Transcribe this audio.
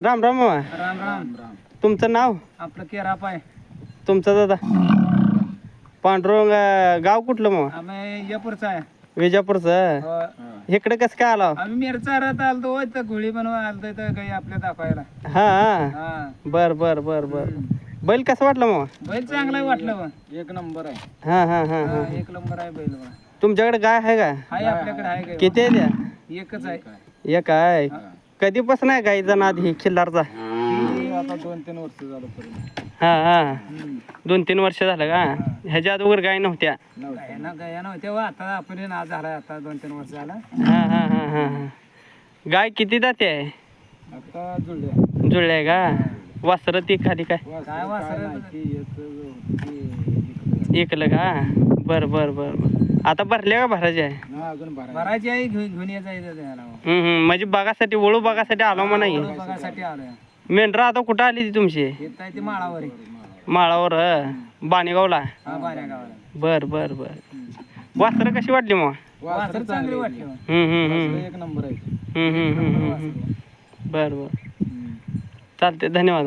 राम राम मामा. राम राम राम. तुमचं नाव? आपलं केराप आहे. तुमचं दादा? पांडुरंग. गाव कुठलं मामा? आम्ही यपूरचा आहे. विजापूरचं. हो. इकडे कसं काय आला? आम्ही मिरचा राहत आलतो तर गोळी बनवा आलतो तर काही आपल्या दाखवायला. हा हा. बर बर बर बर. बैल कसं वाटलं मामा? बैल चांगला वाटलं बा. एक नंबर आहे. हा हा हा हा, हा. एक नंबर आहे बैल बा. तुमच्याकडे गाय आहे का? हाय आपल्याकडे आहे काय? किती आहे त्या? एकच आहे. एक आहे. कधीपासून आहे गाईचा नाद ही खिल्लारचा? आता 2-3 वर्ष झालं पर्यंत. हा हा. 2-3 वर्ष झालं का? ह्याच्या अगोदर गाय नव्हत्या? गाया नव्हत्या वा, आता आपण नाद झालाय आता 2-3 वर्ष झाला. हा हा हा हा हा. गाय किती जाते आहे? आता जुळल्या. जुळले आहे का? वासरं ती खाली काय? काय वासर एकलं का? बर बर बर बर. आता भरल्या का भरायचे आहे? अजून भरायची आहे. घेऊन यायचं त्याला. म्हणजे बघासाठी वळू बघासाठी आलो मग नाही? बघायसाठी आलोय. मेंढरा आता कुठं आली ती तुमची? येत आहे ती माळावर आहे. माळावर बाणेगावला? हा, बाऱ्या गावाला. बर बर बर. वासरं कशी वाटली मग? वासर चांगली वाटली. एक नंबर आहे. बर बर. चालते, धन्यवाद.